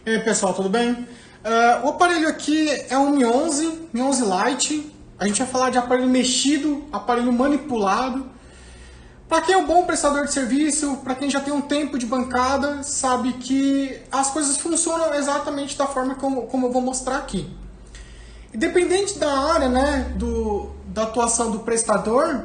E aí, pessoal, tudo bem? O aparelho aqui é um Mi 11, Mi 11 Lite. A gente vai falar de aparelho mexido, aparelho manipulado. Para quem é um bom prestador de serviço, para quem já tem um tempo de bancada, sabe que as coisas funcionam exatamente da forma como eu vou mostrar aqui. Independente da área, né, da atuação do prestador,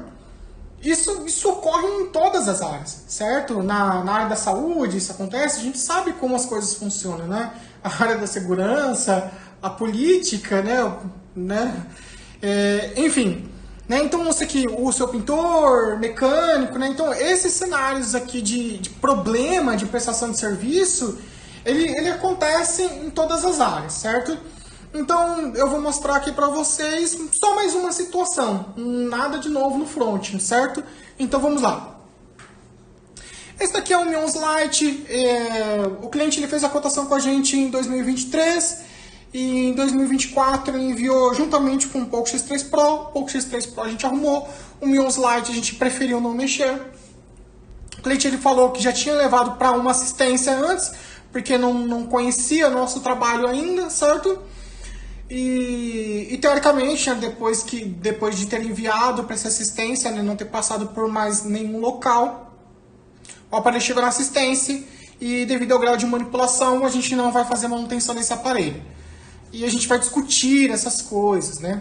isso ocorre em todas as áreas, certo? Na área da saúde isso acontece, a gente sabe como as coisas funcionam, né? A área da segurança, a política, né? Enfim, né? Então você que o seu pintor, mecânico, né? Então esses cenários aqui de problema de prestação de serviço, ele acontece em todas as áreas, certo? Então eu vou mostrar aqui para vocês só mais uma situação, nada de novo no front, certo? Então vamos lá. Esse daqui é o Mi 11 Lite, o cliente ele fez a cotação com a gente em 2023 e em 2024 ele enviou juntamente com o Poco X3 Pro. O Poco X3 Pro a gente arrumou, o Mi 11 Lite a gente preferiu não mexer. O cliente ele falou que já tinha levado para uma assistência antes, porque não conhecia nosso trabalho ainda, certo? E teoricamente, né, depois de ter enviado para essa assistência, né, não ter passado por mais nenhum local, o aparelho chegou na assistência e devido ao grau de manipulação, a gente não vai fazer manutenção desse aparelho. E a gente vai discutir essas coisas, né?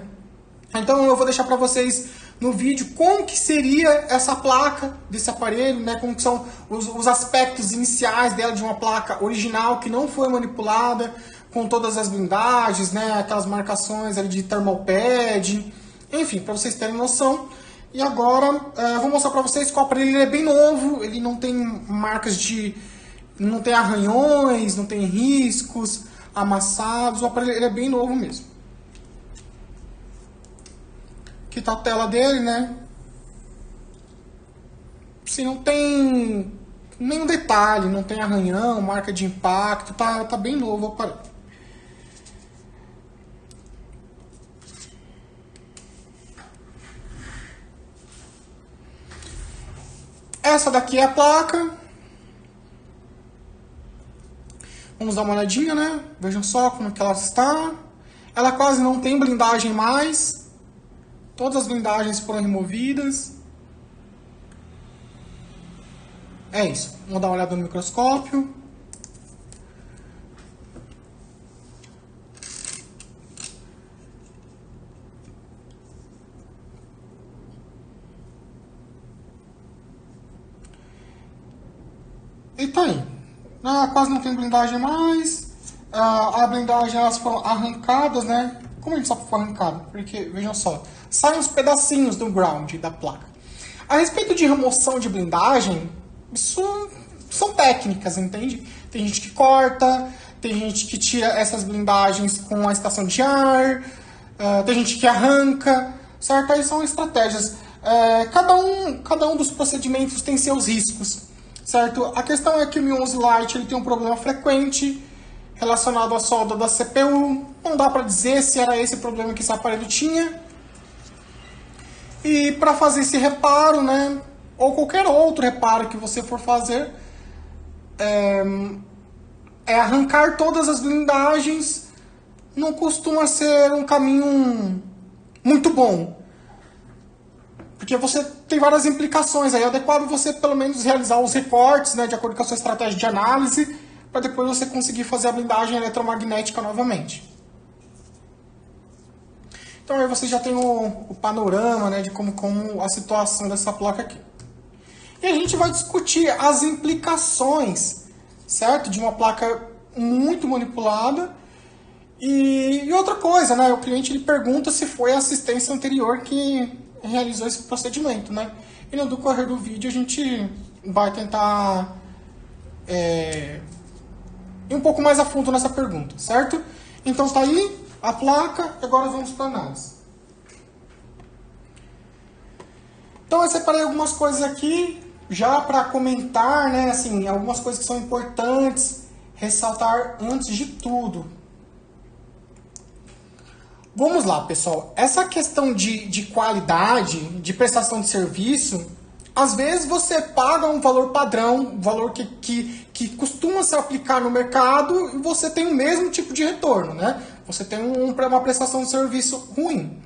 Então eu vou deixar para vocês no vídeo como que seria essa placa desse aparelho, né? Como que são os aspectos iniciais dela de uma placa original que não foi manipulada, com todas as blindagens, né, aquelas marcações ali de thermal pad, enfim, para vocês terem noção. E agora eu vou mostrar para vocês que o aparelho ele é bem novo, ele não tem marcas não tem arranhões, não tem riscos, amassados, o aparelho ele é bem novo mesmo. Aqui tá a tela dele, né? Assim, não tem nenhum detalhe, não tem arranhão, marca de impacto, tá bem novo o aparelho. Essa daqui é a placa. Vamos dar uma olhadinha, né? Vejam só como que ela está. Ela quase não tem blindagem mais. Todas as blindagens foram removidas. É isso. Vamos dar uma olhada no microscópio. E tá aí. Quase não tem blindagem mais. A blindagem, elas foram arrancadas, né? Como a gente sabe que foi arrancada? Porque, vejam só, saem uns pedacinhos do ground da placa. A respeito de remoção de blindagem, isso são técnicas, entende? Tem gente que corta, tem gente que tira essas blindagens com a estação de ar, tem gente que arranca, certo? Aí são estratégias. Cada um dos procedimentos tem seus riscos. Certo? A questão é que o Mi 11 Lite ele tem um problema frequente relacionado à solda da CPU. Não dá para dizer se era esse problema que esse aparelho tinha. E para fazer esse reparo, né, ou qualquer outro reparo que você for fazer, arrancar todas as blindagens não costuma ser um caminho muito bom. Porque você tem várias implicações aí. É adequado você pelo menos realizar os recortes, né, de acordo com a sua estratégia de análise, para depois você conseguir fazer a blindagem eletromagnética novamente. Então aí você já tem o panorama, né, de como a situação dessa placa aqui. E a gente vai discutir as implicações, certo, de uma placa muito manipulada. E outra coisa, né, o cliente ele pergunta se foi a assistência anterior que realizou esse procedimento, né? E no decorrer do vídeo a gente vai tentar ir um pouco mais a fundo nessa pergunta, certo? Então tá aí a placa, agora vamos para a análise. Então eu separei algumas coisas aqui já para comentar, né? Assim, algumas coisas que são importantes ressaltar antes de tudo. Vamos lá, pessoal. Essa questão de qualidade, de prestação de serviço, às vezes você paga um valor padrão, um valor que costuma se aplicar no mercado, e você tem o mesmo tipo de retorno, né? Você tem uma prestação de serviço ruim.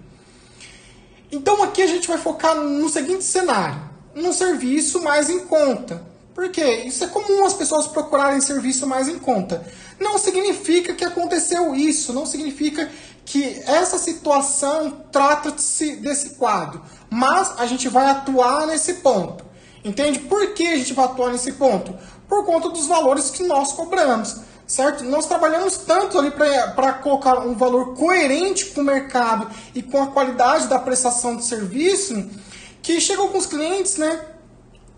Então aqui a gente vai focar no seguinte cenário: no serviço mais em conta. Por quê? Isso é comum as pessoas procurarem serviço mais em conta. Não significa que aconteceu isso, não significa que essa situação trata-se desse quadro. Mas a gente vai atuar nesse ponto. Entende? Por que a gente vai atuar nesse ponto? Por conta dos valores que nós cobramos. Certo? Nós trabalhamos tanto ali para colocar um valor coerente com o mercado e com a qualidade da prestação de serviço, que chegam com os clientes, né,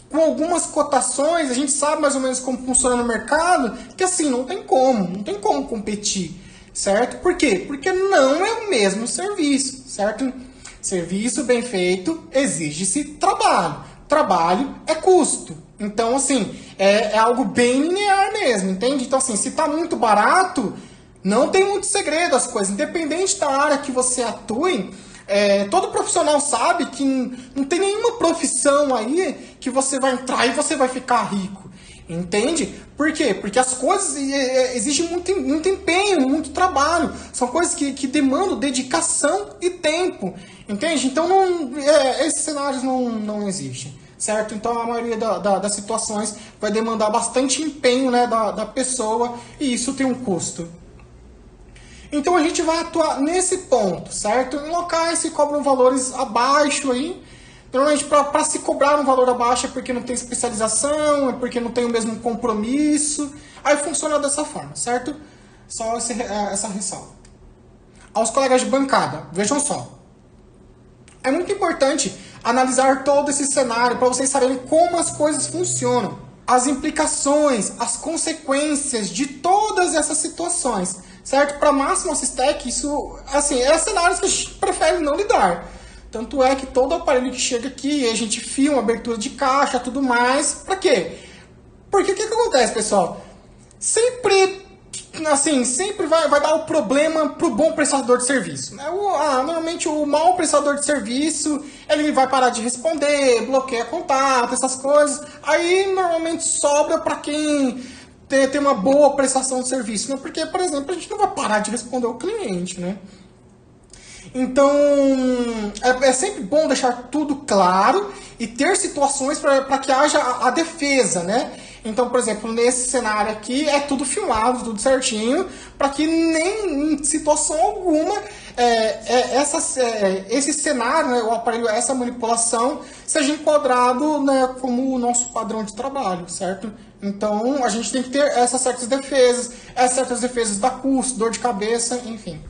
com algumas cotações. A gente sabe mais ou menos como funciona no mercado, que assim, não tem como competir, certo? Por quê? Porque não é o mesmo serviço, certo? Serviço bem feito exige-se trabalho. Trabalho é custo. Então, assim, é algo bem linear mesmo, entende? Então, assim, se tá muito barato, não tem muito segredo as coisas. Independente da área que você atue, todo profissional sabe que não tem nenhuma profissão aí que você vai entrar e você vai ficar rico. Entende? Por quê? Porque as coisas exigem muito empenho, muito trabalho. São coisas que demandam dedicação e tempo. Entende? Então, esses cenários não existem. Certo? Então a maioria das situações vai demandar bastante empenho, né, da pessoa, e isso tem um custo. Então a gente vai atuar nesse ponto, certo? Em locais que cobram valores abaixo aí. Normalmente para se cobrar um valor abaixo é porque não tem especialização, é porque não tem o mesmo compromisso. Aí funciona dessa forma, certo? Só essa ressalva. Aos colegas de bancada, vejam só. É muito importante analisar todo esse cenário para vocês saberem como as coisas funcionam, as implicações, as consequências de todas essas situações, certo? Para Máximo Assistec, isso, assim, cenários que a gente prefere não lidar. Tanto é que todo aparelho que chega aqui, a gente filma abertura de caixa, tudo mais. Para quê? Porque o que acontece, pessoal? Sempre vai dar o problema pro bom prestador de serviço, né? Normalmente o mau prestador de serviço, ele vai parar de responder, bloqueia contato, essas coisas. Aí normalmente sobra para quem tem uma boa prestação de serviço, né? Porque, por exemplo, a gente não vai parar de responder o cliente, né? Então, é sempre bom deixar tudo claro e ter situações para que haja a defesa, né? Então, por exemplo, nesse cenário aqui, é tudo filmado, tudo certinho, para que nem em situação alguma esse cenário, né, o aparelho, essa manipulação, seja enquadrado, né, como o nosso padrão de trabalho, certo? Então, a gente tem que ter essas certas defesas da custo, dor de cabeça, enfim.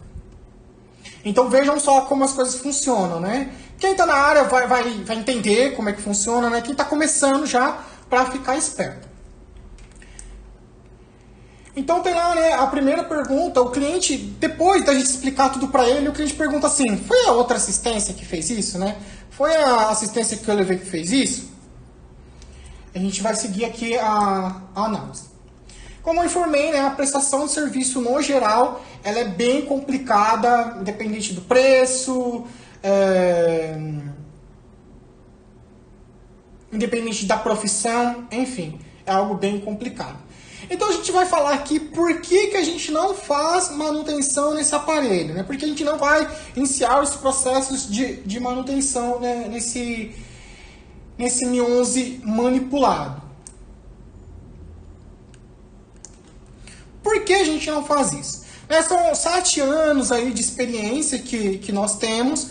Então vejam só como as coisas funcionam, né? Quem está na área vai entender como é que funciona, né? Quem está começando já, para ficar esperto. Então tem lá, né, a primeira pergunta, o cliente, depois da gente explicar tudo para ele, o cliente pergunta assim: foi a outra assistência que fez isso, né? Foi a assistência que eu levei que fez isso? A gente vai seguir aqui a análise. Como eu informei, né, a prestação de serviço no geral, ela é bem complicada, independente do preço, independente da profissão, enfim, é algo bem complicado. Então a gente vai falar aqui por que a gente não faz manutenção nesse aparelho, né? Porque a gente não vai iniciar os processos de manutenção, né, nesse Mi 11 manipulado. Por que a gente não faz isso? São 7 anos aí de experiência que nós temos.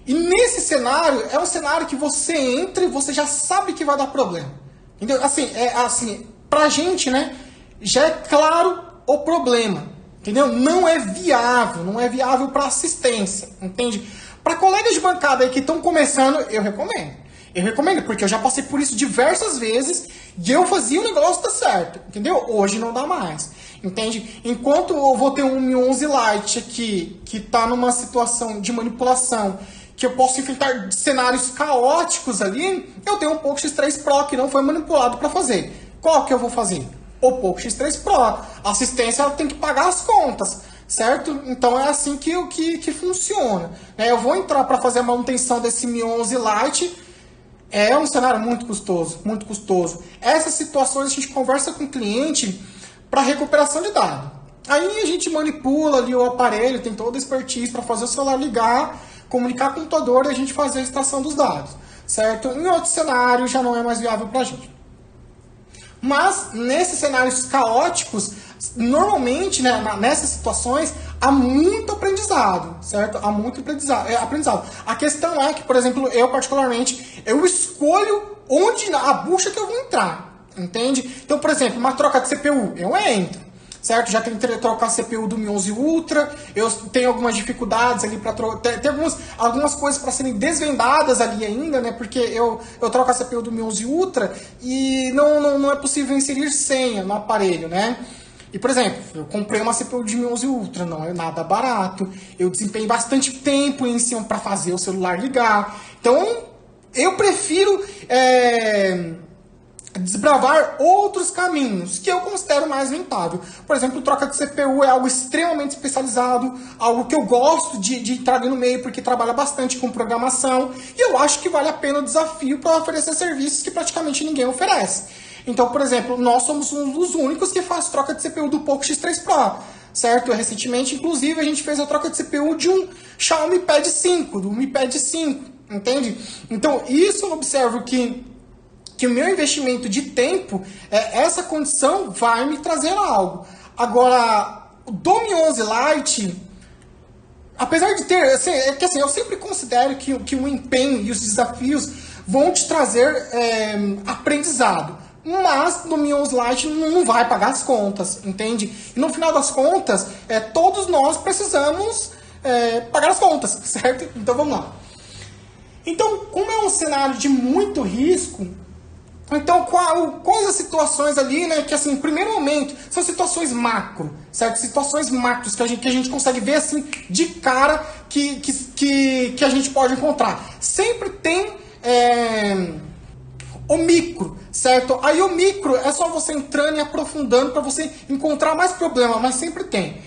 E nesse cenário, é um cenário que você entra e você já sabe que vai dar problema. Entendeu? Assim, pra gente, né, já é claro o problema. Entendeu? Não é viável para assistência. Entende? Para colegas de bancada aí que estão começando, eu recomendo. Eu recomendo, porque eu já passei por isso diversas vezes e eu fazia o negócio dar certo. Entendeu? Hoje não dá mais. Entende? Enquanto eu vou ter um Mi 11 Lite aqui, que está numa situação de manipulação, que eu posso enfrentar cenários caóticos ali, eu tenho um Poco X3 Pro que não foi manipulado para fazer. Qual que eu vou fazer? O Poco X3 Pro. A assistência ela tem que pagar as contas, certo? Então é assim que funciona. Eu vou entrar para fazer a manutenção desse Mi 11 Lite, É um cenário muito custoso, muito custoso. Essas situações a gente conversa com o cliente para recuperação de dado. Aí a gente manipula ali o aparelho, tem toda a expertise para fazer o celular ligar, comunicar com o computador e a gente fazer a extração dos dados, certo? Em outro cenário já não é mais viável para a gente. Mas nesses cenários caóticos, normalmente, né, nessas situações, há muito aprendizado, certo? Há muito aprendizado. A questão é que, por exemplo, eu particularmente, eu escolho onde a bucha que eu vou entrar, entende? Então, por exemplo, uma troca de CPU, eu entro, certo? Já tentei trocar a CPU do Mi 11 Ultra, eu tenho algumas dificuldades ali para trocar, tem algumas coisas para serem desvendadas ali ainda, né? Porque eu troco a CPU do Mi 11 Ultra e não é possível inserir senha no aparelho, né? E, por exemplo, eu comprei uma CPU de Mi 11 Ultra, não é nada barato, eu desempenhei bastante tempo em cima para fazer o celular ligar, então eu prefiro desbravar outros caminhos que eu considero mais rentável. Por exemplo, troca de CPU é algo extremamente especializado, algo que eu gosto de entrar ali no meio porque trabalha bastante com programação e eu acho que vale a pena o desafio para oferecer serviços que praticamente ninguém oferece. Então, por exemplo, nós somos um dos únicos que faz troca de CPU do Poco X3 Pro, certo? Recentemente, inclusive, a gente fez a troca de CPU de um Xiaomi Pad 5, do Mi Pad 5, entende? Então, isso eu observo que o meu investimento de tempo, essa condição vai me trazer algo. Agora, o do Mi 11 Lite, apesar de ter, assim, eu sempre considero que o empenho e os desafios vão te trazer aprendizado. Mas no Mi 11 Lite não vai pagar as contas, entende? E no final das contas, todos nós precisamos pagar as contas, certo? Então vamos lá. Então, como é um cenário de muito risco, então quais as situações ali, né, que assim, em primeiro momento, são situações macro, certo? Situações macros que a gente consegue ver assim, de cara, que a gente pode encontrar. Sempre tem o micro, certo? Aí o micro é só você entrando e aprofundando para você encontrar mais problema, mas sempre tem.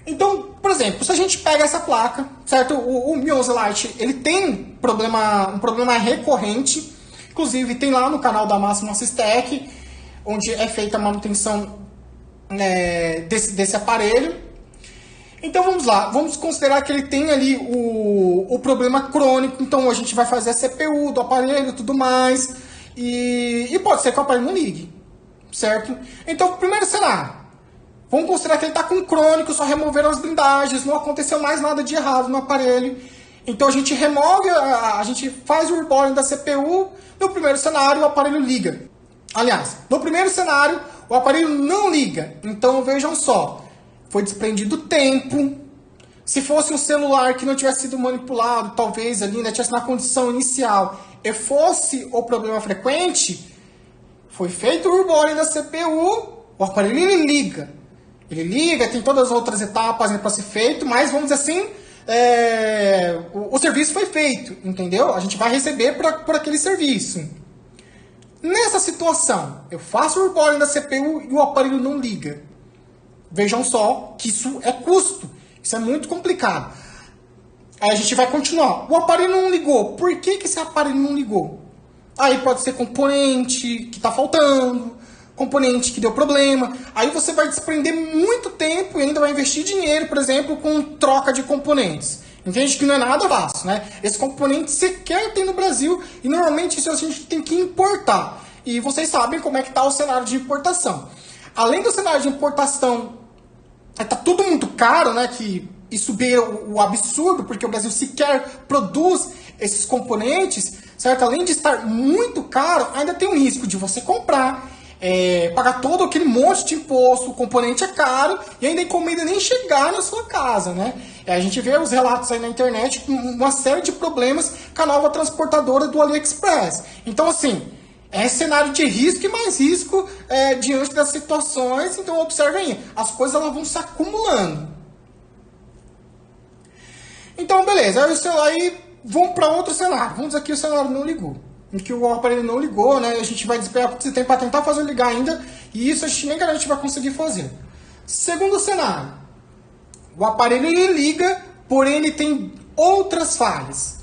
Então, por exemplo, se a gente pega essa placa, certo? O Mi 11 Lite, ele tem um problema recorrente, inclusive tem lá no canal da Máximo Assistec, onde é feita a manutenção desse aparelho. Então vamos lá, vamos considerar que ele tem ali o problema crônico, então a gente vai fazer a CPU do aparelho e tudo mais, e pode ser que o aparelho não ligue, certo? Então, primeiro cenário, vamos considerar que ele está com crônico, só removeram as blindagens, não aconteceu mais nada de errado no aparelho, então a gente remove, a gente faz o reborn da CPU, no primeiro cenário o aparelho liga. Aliás, no primeiro cenário o aparelho não liga, então vejam só, foi desprendido tempo. Se fosse um celular que não tivesse sido manipulado, talvez ali ainda tivesse na condição inicial e fosse o problema frequente, foi feito o reborn da CPU, o aparelho ele liga. Ele liga, tem todas as outras etapas para ser feito, mas vamos dizer assim, o serviço foi feito, entendeu? A gente vai receber por aquele serviço. Nessa situação, eu faço o reborn da CPU e o aparelho não liga. Vejam só que isso é custo. Isso é muito complicado. Aí a gente vai continuar. O aparelho não ligou. Por que esse aparelho não ligou? Aí pode ser componente que está faltando, componente que deu problema. Aí você vai desprender muito tempo e ainda vai investir dinheiro, por exemplo, com troca de componentes. Entende que não é nada fácil, né? Esse componente sequer tem no Brasil e normalmente isso a gente tem que importar. E vocês sabem como é que está o cenário de importação. Além do cenário de importação, está tudo muito caro, né? Que isso beira o absurdo, porque o Brasil sequer produz esses componentes, certo? Além de estar muito caro, ainda tem o risco de você comprar, pagar todo aquele monte de imposto, o componente é caro e ainda a encomenda nem chegar na sua casa, né? A gente vê os relatos aí na internet com uma série de problemas com a nova transportadora do AliExpress. Então, assim, é cenário de risco e mais risco diante das situações. Então, observem aí, as coisas elas vão se acumulando. Então, beleza. Aí vamos para outro cenário. Vamos dizer que o cenário não ligou. Em que o aparelho não ligou, né? A gente vai desesperar esse tempo para tentar fazer ligar ainda. E isso a gente nem garante que vai conseguir fazer. Segundo cenário. O aparelho ele liga, porém ele tem outras falhas.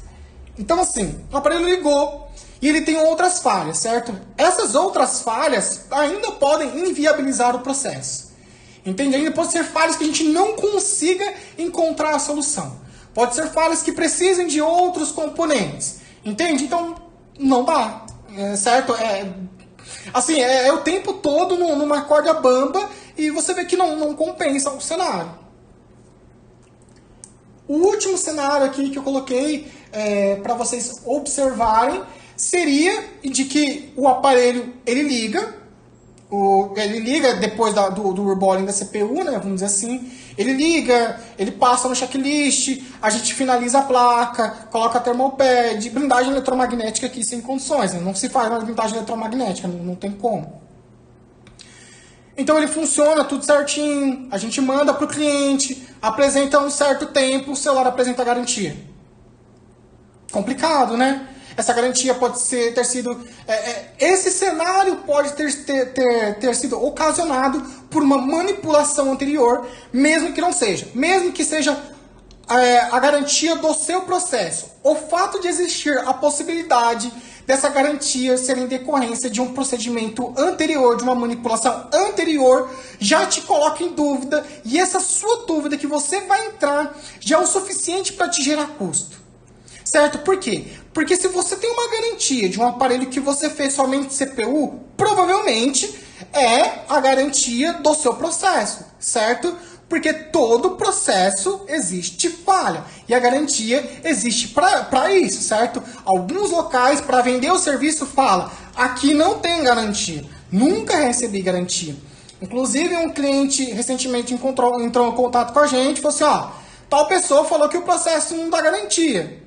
Então, assim, o aparelho ligou. e ele tem outras falhas, certo? Essas outras falhas ainda podem inviabilizar o processo. Entende? Ainda pode ser falhas que a gente não consiga encontrar a solução. Pode ser falhas que precisem de outros componentes. Entende? Então, não dá. Certo? Assim, é o tempo todo numa corda bamba e você vê que não compensa o cenário. O último cenário aqui que eu coloquei para vocês observarem seria de que o aparelho ele liga depois do reballing da CPU, né, vamos dizer assim. Ele liga, ele passa no checklist, a gente finaliza a placa, coloca thermal pad, blindagem eletromagnética aqui sem condições, né? Não se faz mais blindagem eletromagnética, não tem como. Então ele funciona tudo certinho, a gente manda para o cliente, apresenta um certo tempo, o celular apresenta a garantia. Complicado, né? Essa garantia pode ter sido... esse cenário pode ter sido ocasionado por uma manipulação anterior, mesmo que não seja. Mesmo que seja a garantia do seu processo. O fato de existir a possibilidade dessa garantia ser em decorrência de um procedimento anterior, de uma manipulação anterior, já te coloca em dúvida. E essa sua dúvida que você vai entrar já é o suficiente para te gerar custo. Certo? Por quê? Porque se você tem uma garantia de um aparelho que você fez somente CPU, provavelmente é a garantia do seu processo, certo? Porque todo processo existe falha. E a garantia existe para isso, certo? Alguns locais, para vender o serviço, fala: aqui não tem garantia. Nunca recebi garantia. Inclusive, um cliente recentemente entrou em contato com a gente e falou assim: ó, tal pessoa falou que o processo não dá garantia.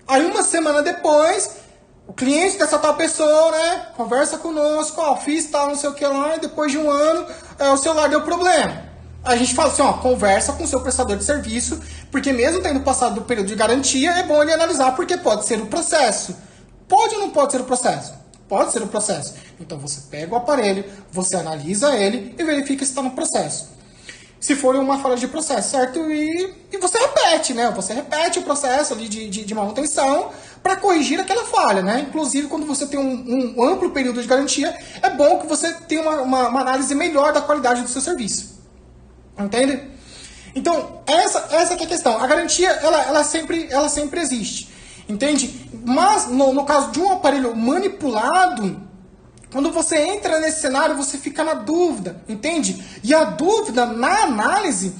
Aí uma semana depois, o cliente dessa tal pessoa, né, conversa conosco, ó, fiz tal, não sei o que lá, e depois de um ano, o celular deu problema. A gente fala assim, ó, conversa com o seu prestador de serviço, porque mesmo tendo passado do período de garantia, é bom ele analisar, porque pode ser o processo. Pode ou não pode ser o processo? Pode ser o processo. Então você pega o aparelho, você analisa ele e verifica se está no processo. Se for uma falha de processo, certo? E você repete, né? Você repete o processo ali de manutenção para corrigir aquela falha, né? Inclusive, quando você tem um amplo período de garantia, é bom que você tenha uma análise melhor da qualidade do seu serviço. Entende? Então, essa que é a questão. A garantia, ela sempre existe. Entende? Mas, no caso de um aparelho manipulado, quando você entra nesse cenário, você fica na dúvida, entende? E a dúvida na análise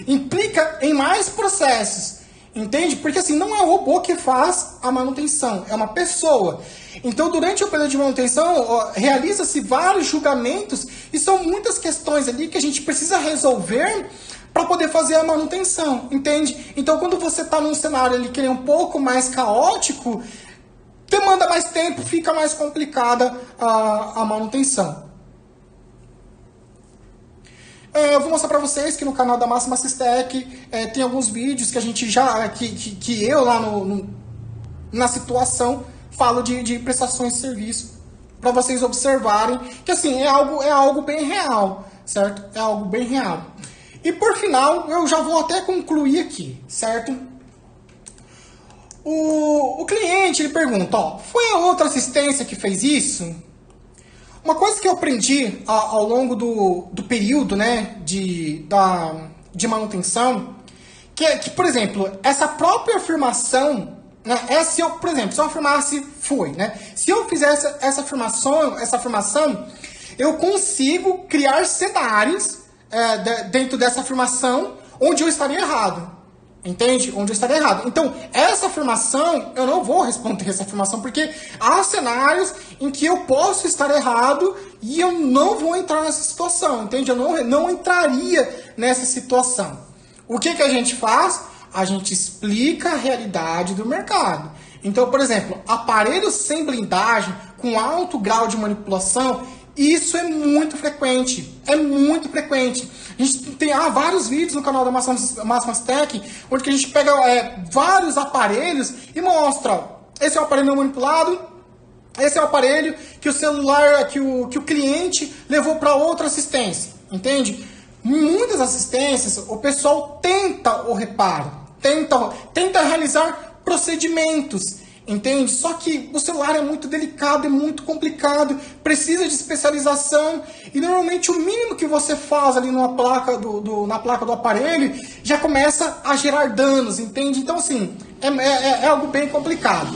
implica em mais processos, entende? Porque assim, não é o robô que faz a manutenção, é uma pessoa. Então, durante o período de manutenção, realiza-se vários julgamentos e são muitas questões ali que a gente precisa resolver para poder fazer a manutenção, entende? Então, quando você está num cenário ali que é um pouco mais caótico, demanda mais tempo, fica mais complicada a manutenção. Eu vou mostrar para vocês que no canal da Máxima Systech tem alguns vídeos que a gente já, que eu lá na situação falo de prestações de serviço, para vocês observarem que assim, é algo bem real, certo? É algo bem real. E por final, eu já vou até concluir aqui, certo? O cliente ele pergunta, ó, foi a outra assistência que fez isso? Uma coisa que eu aprendi ao longo do período, né, de manutenção, que, por exemplo, essa própria afirmação, né, por exemplo, se eu afirmasse foi, né, se eu fizesse essa afirmação, eu consigo criar cenários dentro dessa afirmação onde eu estaria errado. Entende? Onde eu estaria errado. Então, essa afirmação, eu não vou responder essa afirmação, porque há cenários em que eu posso estar errado e eu não vou entrar nessa situação, entende? Eu não entraria nessa situação. O que a gente faz? A gente explica a realidade do mercado. Então, por exemplo, aparelhos sem blindagem, com alto grau de manipulação, isso é muito frequente. É muito frequente. A gente tem vários vídeos no canal da Máxima Systech, onde que a gente pega vários aparelhos e mostra, ó, esse é o aparelho manipulado, esse é o aparelho que o celular, que o cliente levou para outra assistência, entende? Em muitas assistências, o pessoal tenta o reparo, tenta realizar procedimentos, Entende? Só que o celular é muito delicado, é muito complicado, precisa de especialização e normalmente o mínimo que você faz ali na placa do aparelho já começa a gerar danos, entende? Então assim, é algo bem complicado.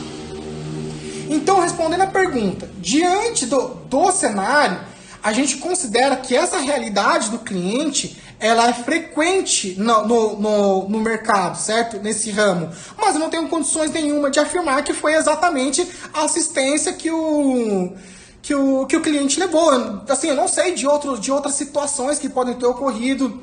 Então, respondendo a pergunta, diante do cenário, a gente considera que essa realidade do cliente ela é frequente no mercado, certo? Nesse ramo. Mas eu não tenho condições nenhuma de afirmar que foi exatamente a assistência que o cliente levou. Assim, eu não sei de outras situações que podem ter ocorrido,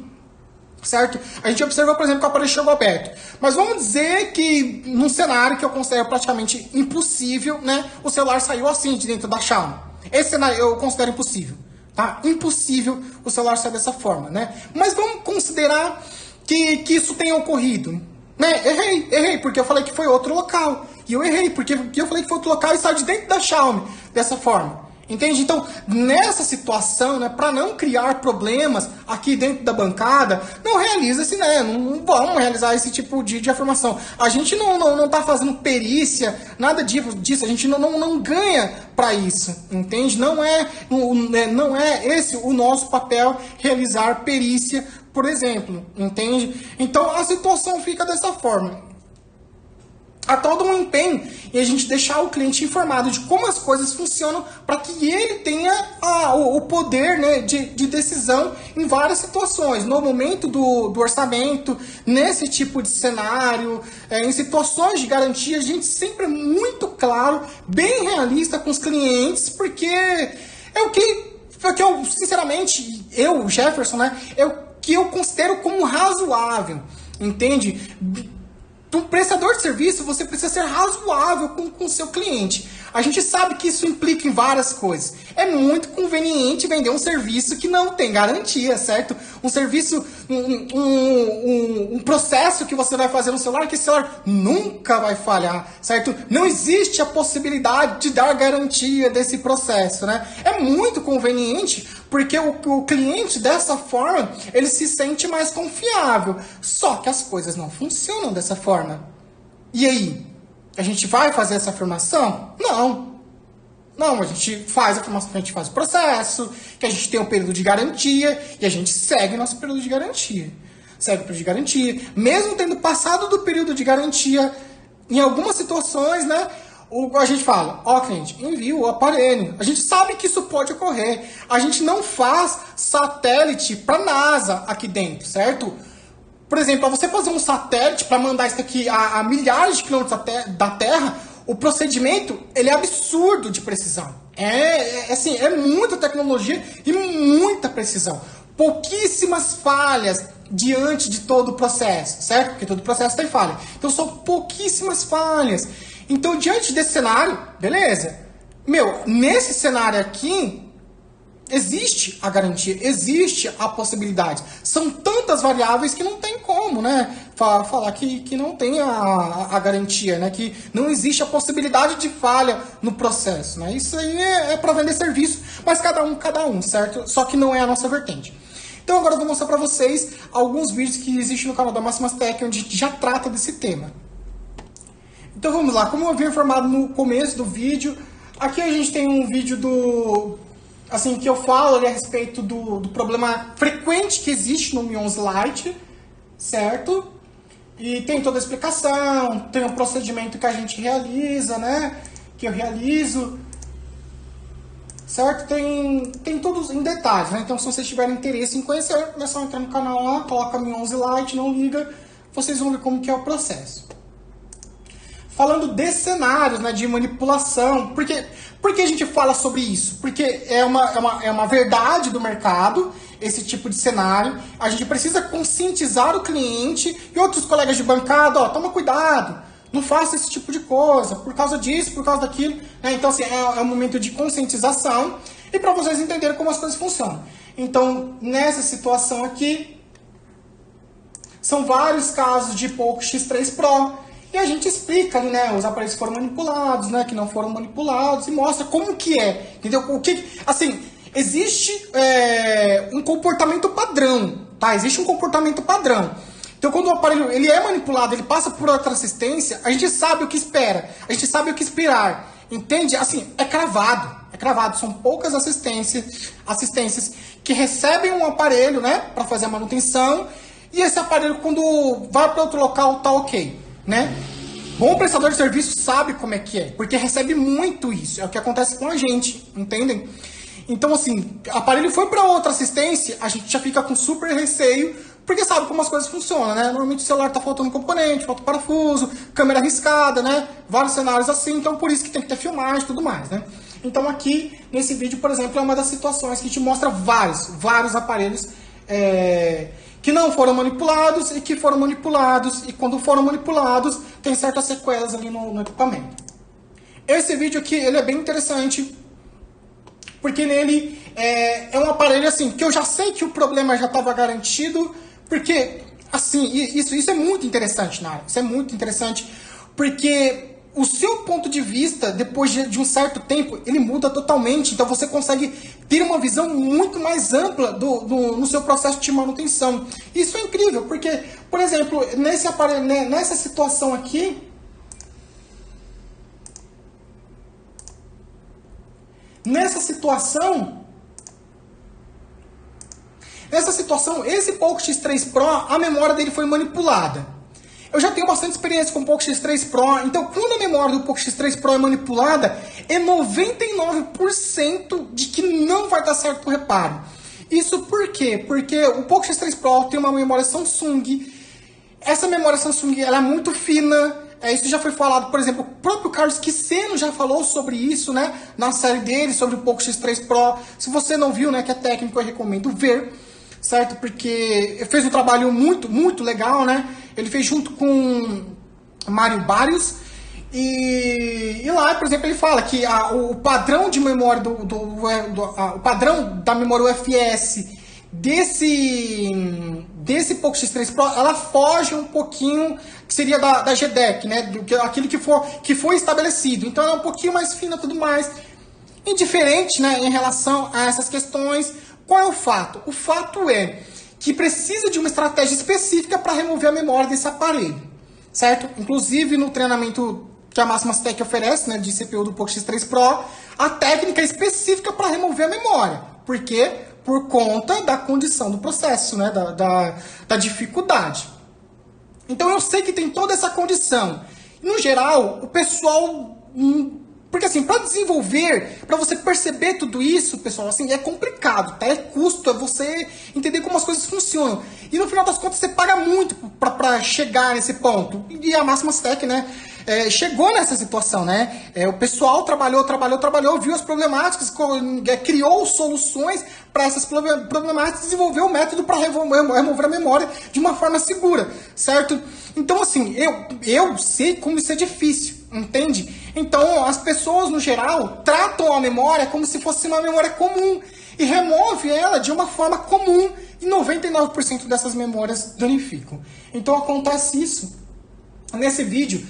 certo? A gente observou, por exemplo, que o aparelho chegou aberto. Mas vamos dizer que, num cenário que eu considero praticamente impossível, né? O celular saiu assim de dentro da Xiaomi. Esse cenário eu considero impossível. Tá? Impossível o celular sair dessa forma, né? Mas vamos considerar que isso tenha ocorrido, né? Errei, porque eu falei que foi outro local. E eu errei, porque eu falei que foi outro local e saiu de dentro da Xiaomi dessa forma. Entende? Então, nessa situação, né, para não criar problemas aqui dentro da bancada, não realiza-se, né? Não vamos realizar esse tipo de afirmação. A gente não tá fazendo perícia, nada disso. A gente não ganha para isso, entende? Não é esse o nosso papel, realizar perícia, por exemplo, entende? Então, a situação fica dessa forma. Há todo um empenho em a gente deixar o cliente informado de como as coisas funcionam para que ele tenha o poder, né, de decisão em várias situações. No momento do orçamento, nesse tipo de cenário, em situações de garantia, a gente sempre é muito claro, bem realista com os clientes, porque é o que eu, sinceramente, Jefferson, né, é o que eu considero como razoável, entende? Um prestador de serviço, você precisa ser razoável com o seu cliente. A gente sabe que isso implica em várias coisas. É muito conveniente vender um serviço que não tem garantia, certo? Um serviço, um processo que você vai fazer no celular, que esse celular nunca vai falhar, certo? Não existe a possibilidade de dar garantia desse processo, né? É muito conveniente porque o cliente, dessa forma, ele se sente mais confiável. Só que as coisas não funcionam dessa forma. E aí? A gente vai fazer essa afirmação? Não, a gente faz a afirmação que a gente faz o processo, que a gente tem um período de garantia, e a gente segue nosso período de garantia. Segue o período de garantia. Mesmo tendo passado do período de garantia, em algumas situações, né? A gente fala, cliente, envia o aparelho. A gente sabe que isso pode ocorrer. A gente não faz satélite para NASA aqui dentro, certo? Por exemplo, para você fazer um satélite para mandar isso aqui a milhares de quilômetros da Terra, o procedimento ele é absurdo de precisão. É muita tecnologia e muita precisão. Pouquíssimas falhas diante de todo o processo, certo? Porque todo processo tem falha. Então são pouquíssimas falhas. Então, diante desse cenário, beleza. Nesse cenário aqui, existe a garantia, existe a possibilidade. São tantas variáveis que não tem como, né? Falar que não tem a garantia, né? Que não existe a possibilidade de falha no processo, né? Isso aí é para vender serviço, mas cada um, certo? Só que não é a nossa vertente. Então agora eu vou mostrar para vocês alguns vídeos que existem no canal da Máximas Tech, onde já trata desse tema. Então vamos lá, como eu havia informado no começo do vídeo, aqui a gente tem um vídeo que eu falo ali a respeito do problema frequente que existe no Mi 11 Lite, certo? E tem toda a explicação, tem o procedimento que a gente realiza, né? Que eu realizo, certo? Tem todos em detalhes, né? Então se vocês tiverem interesse em conhecer, é só entrar no canal lá, coloca Mi 11 Lite, não liga, vocês vão ver como que é o processo. Falando de cenários, né, de manipulação, por que a gente fala sobre isso? Porque é uma verdade do mercado, esse tipo de cenário. A gente precisa conscientizar o cliente e outros colegas de bancada, toma cuidado, não faça esse tipo de coisa, por causa disso, por causa daquilo. Né? Então, assim, é um momento de conscientização e para vocês entenderem como as coisas funcionam. Então, nessa situação aqui, são vários casos de Poco X3 Pro, e a gente explica ali, né, os aparelhos que foram manipulados, né, que não foram manipulados, e mostra como que é, entendeu? Assim, existe um comportamento padrão, tá? Existe um comportamento padrão. Então quando o aparelho ele é manipulado, ele passa por outra assistência, a gente sabe o que espera, a gente sabe o que esperar, entende? Assim, é cravado, são poucas assistências que recebem um aparelho, né, para fazer a manutenção, e esse aparelho quando vai para outro local tá ok, né? Bom prestador de serviço sabe como é que é, porque recebe muito isso, é o que acontece com a gente, entendem? Então assim, o aparelho foi para outra assistência, a gente já fica com super receio, porque sabe como as coisas funcionam, né? Normalmente o celular tá faltando componente, falta parafuso, câmera arriscada, né? Vários cenários assim, então por isso que tem que ter filmagem e tudo mais, né? Então aqui, nesse vídeo, por exemplo, é uma das situações que te mostra vários aparelhos que não foram manipulados e que foram manipulados, e quando foram manipulados, tem certas sequelas ali no equipamento. Esse vídeo aqui, ele é bem interessante, porque nele é um aparelho assim, que eu já sei que o problema já estava garantido, porque, assim, isso é muito interessante, Nara. Isso é muito interessante, porque o seu ponto de vista, depois de um certo tempo, ele muda totalmente. Então você consegue ter uma visão muito mais ampla no seu processo de manutenção. Isso é incrível, porque, por exemplo, nesse aparelho, nessa situação aqui, esse Poco X3 Pro, a memória dele foi manipulada. Eu já tenho bastante experiência com o Poco X3 Pro, então quando a memória do Poco X3 Pro é manipulada, é 99% de que não vai dar certo o reparo. Isso por quê? Porque o Poco X3 Pro tem uma memória Samsung. Essa memória Samsung ela é muito fina. Isso já foi falado, por exemplo, o próprio Carlos Quiceno já falou sobre isso, né? Na série dele, sobre o Poco X3 Pro. Se você não viu, né, que é técnico, eu recomendo ver, certo? Porque fez um trabalho muito legal, né? Ele fez junto com Mário Barrios. E lá, por exemplo, ele fala que o padrão de memória o padrão da memória UFS desse Poco X3 Pro, ela foge um pouquinho, que seria da GDEC, né? Aquilo que foi estabelecido. Então ela é um pouquinho mais fina e tudo mais. Indiferente, né, em relação a essas questões. Qual é o fato? O fato é que precisa de uma estratégia específica para remover a memória desse aparelho, certo? Inclusive no treinamento que a Máximas Tech oferece, né, de CPU do Poco X3 Pro, a técnica é específica para remover a memória. Por quê? Por conta da condição do processo, né, da dificuldade. Então eu sei que tem toda essa condição. No geral, o pessoal... Porque assim, para desenvolver, para você perceber tudo isso, pessoal, assim, é complicado, tá? É custo, é você entender como as coisas funcionam. E no final das contas, você paga muito para chegar nesse ponto. E a Máximas Tech, né, chegou nessa situação, né? O pessoal trabalhou, viu as problemáticas, criou soluções para essas problemáticas, desenvolveu um método para remover a memória de uma forma segura, certo? Então, assim, eu sei como isso é difícil, entende? Então, as pessoas, no geral, tratam a memória como se fosse uma memória comum e remove ela de uma forma comum e 99% dessas memórias danificam. Então, acontece isso. Nesse vídeo,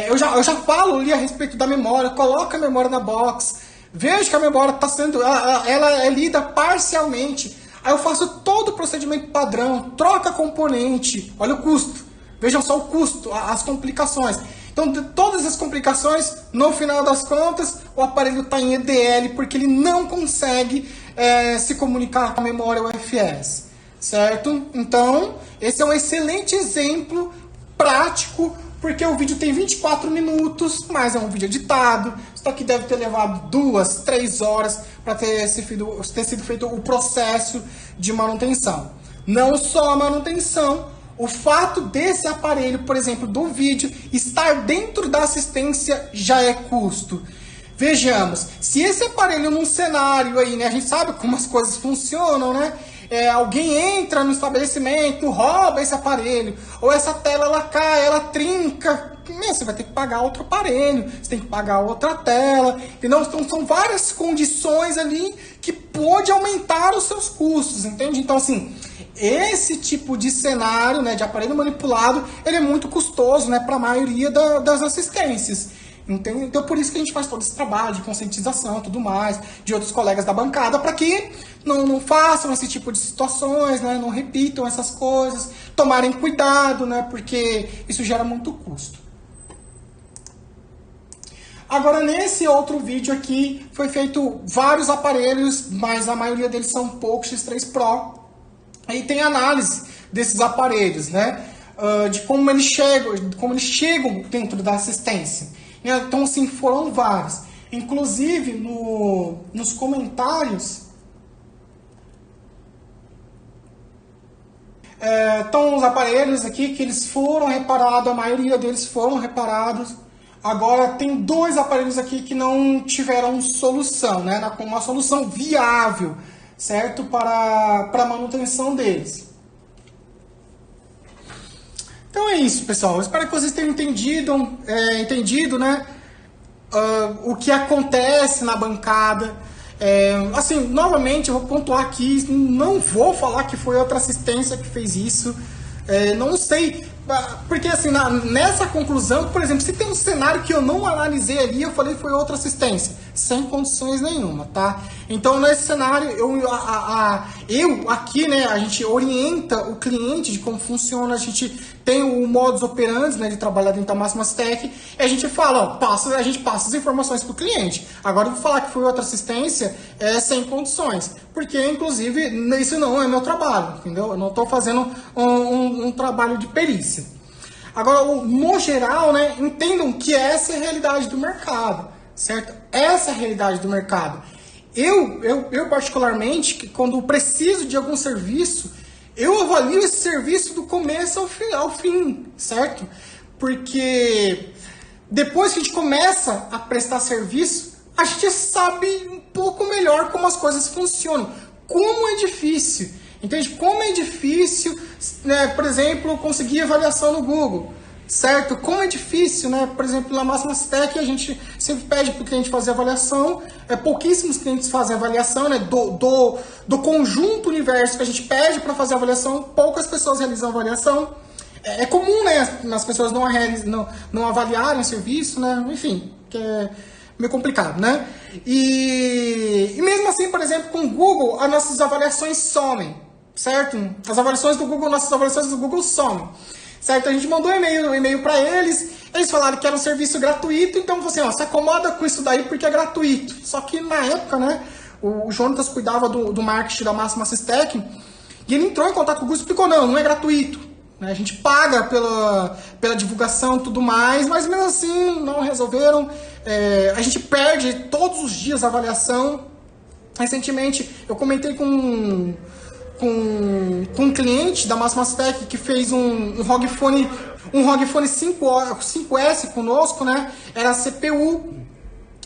eu já falo ali a respeito da memória, coloca a memória na box, vejo que a memória está sendo, ela é lida parcialmente. Aí eu faço todo o procedimento padrão, troca componente, olha o custo. Vejam só o custo, as complicações. Então, de todas as complicações, no final das contas, o aparelho está em EDL porque ele não consegue se comunicar com a memória UFS, certo? Então, esse é um excelente exemplo prático, porque o vídeo tem 24 minutos, mas é um vídeo editado. Isso aqui deve ter levado 2, 3 horas para ter sido feito o processo de manutenção. Não só a manutenção, o fato desse aparelho, por exemplo, do vídeo, estar dentro da assistência já é custo. Vejamos, se esse aparelho num cenário aí, né, a gente sabe como as coisas funcionam, né? Alguém entra no estabelecimento, rouba esse aparelho, ou essa tela ela cai, ela trinca, você vai ter que pagar outro aparelho, você tem que pagar outra tela, entendeu? Então são várias condições ali que pode aumentar os seus custos, entende? Então assim, esse tipo de cenário, né, de aparelho manipulado, ele é muito custoso, né, para a maioria das assistências. Entende? Então por isso que a gente faz todo esse trabalho de conscientização e tudo mais, de outros colegas da bancada, para que não façam esse tipo de situações, né? Não repitam essas coisas, tomarem cuidado, né? Porque isso gera muito custo. Agora, nesse outro vídeo aqui, foi feito vários aparelhos, mas a maioria deles são poucos X3 Pro. Aí tem análise desses aparelhos, né? De como eles chegam dentro da assistência. Então, assim, foram vários. Inclusive, nos comentários, estão os aparelhos aqui que eles foram reparados, a maioria deles foram reparados. Agora, tem 2 aparelhos aqui que não tiveram solução, né? Uma solução viável, certo? Para a manutenção deles. Então é isso, pessoal. Eu espero que vocês tenham entendido, né? O que acontece na bancada. Assim, novamente, eu vou pontuar aqui, não vou falar que foi outra assistência que fez isso. Não sei, porque assim, nessa conclusão, por exemplo, se tem um cenário que eu não analisei ali, eu falei que foi outra assistência, sem condições nenhuma, tá? Então, nesse cenário, eu aqui, né, a gente orienta o cliente de como funciona, a gente tem o modus operandi, né, de trabalhar dentro da Máximas Tech, e a gente fala, a gente passa as informações para o cliente. Agora, eu vou falar que foi outra assistência sem condições, porque, inclusive, isso não é meu trabalho, entendeu? Eu não estou fazendo um trabalho de perícia. Agora, no geral, né, entendam que essa é a realidade do mercado, certo? Essa é a realidade do mercado. Eu particularmente, que quando preciso de algum serviço, eu avalio esse serviço do começo ao fim, certo? Porque depois que a gente começa a prestar serviço, a gente sabe um pouco melhor como as coisas funcionam. Como é difícil, entende? Como é difícil, né, por exemplo, conseguir avaliação no Google, certo? Como é difícil, né? Por exemplo, na Máximas Tech a gente sempre pede para o cliente fazer avaliação, pouquíssimos clientes fazem avaliação, né? Do conjunto universo que a gente pede para fazer avaliação, poucas pessoas realizam avaliação. É comum, né, as pessoas não avaliarem o serviço, né? Enfim, que é meio complicado, né? E mesmo assim, por exemplo, com o Google, as nossas avaliações somem, certo? Nossas avaliações do Google somem. Certo? A gente mandou um e-mail para eles falaram que era um serviço gratuito, então você, se acomoda com isso daí porque é gratuito. Só que na época, né, o Jonatas cuidava do marketing da Máximas Tech, e ele entrou em contato com o Google e explicou, não é gratuito. Né? A gente paga pela divulgação e tudo mais, mas mesmo assim não resolveram. A gente perde todos os dias a avaliação. Recentemente eu comentei com um cliente da Máximas Tech que fez um ROG Phone 5S conosco, né? Era a CPU.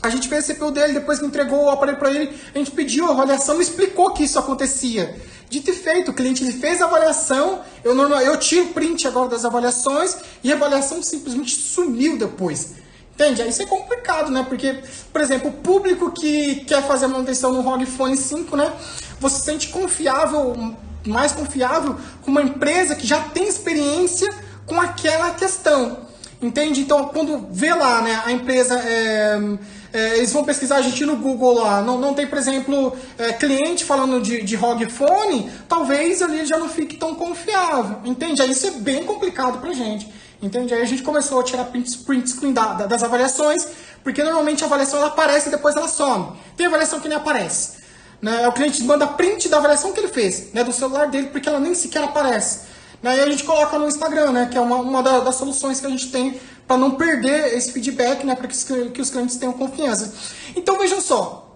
A gente fez a CPU dele, depois que entregou o aparelho para ele, a gente pediu a avaliação e explicou que isso acontecia. Dito e feito, o cliente ele fez a avaliação, eu tiro print agora das avaliações e a avaliação simplesmente sumiu depois. Entende? Aí isso é complicado, né? Porque, por exemplo, o público que quer fazer a manutenção no ROG Phone 5, né? Você se sente mais confiável com uma empresa que já tem experiência com aquela questão. Entende? Então, quando vê lá, né, a empresa, eles vão pesquisar a gente no Google lá, não tem, por exemplo, cliente falando de ROG Phone, talvez ali já não fique tão confiável. Entende? Aí isso é bem complicado pra gente. Entende? Aí a gente começou a tirar print screen das avaliações, porque normalmente a avaliação ela aparece e depois ela some. Tem avaliação que nem aparece. Né? O cliente manda print da avaliação que ele fez, né, do celular dele, porque ela nem sequer aparece. Né? E a gente coloca no Instagram, né, que é uma das soluções que a gente tem para não perder esse feedback, né, para que os clientes tenham confiança. Então vejam só.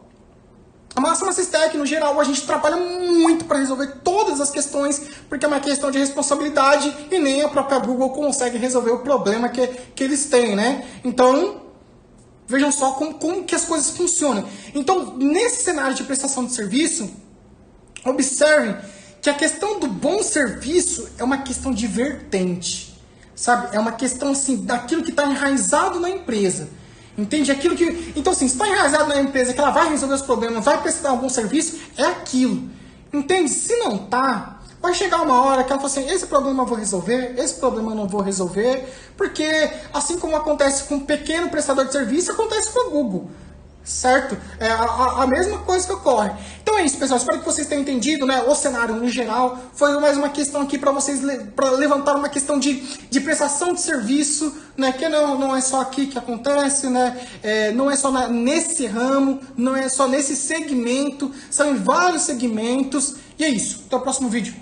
A Máximas Tech, no geral, a gente trabalha muito para resolver todas as questões, porque é uma questão de responsabilidade e nem a própria Google consegue resolver o problema que eles têm, né? Então, vejam só como que as coisas funcionam. Então, nesse cenário de prestação de serviço, observem que a questão do bom serviço é uma questão de vertente, sabe? É uma questão, assim, daquilo que está enraizado na empresa. Entende? Aquilo que... Então, assim, se está enraizado na empresa que ela vai resolver os problemas, vai prestar um bom serviço, é aquilo. Entende? Se não tá, Vai chegar uma hora que ela fala assim, esse problema eu vou resolver, esse problema eu não vou resolver, porque assim como acontece com um pequeno prestador de serviço, acontece com o Google. Certo? É a mesma coisa que ocorre. Então é isso, pessoal. Espero que vocês tenham entendido, né? O cenário no geral. Foi mais uma questão aqui para vocês, para levantar uma questão de prestação de serviço, né? Que não é só aqui que acontece, né? Não é só nesse ramo, não é só nesse segmento, são em vários segmentos. E é isso. Até o próximo vídeo.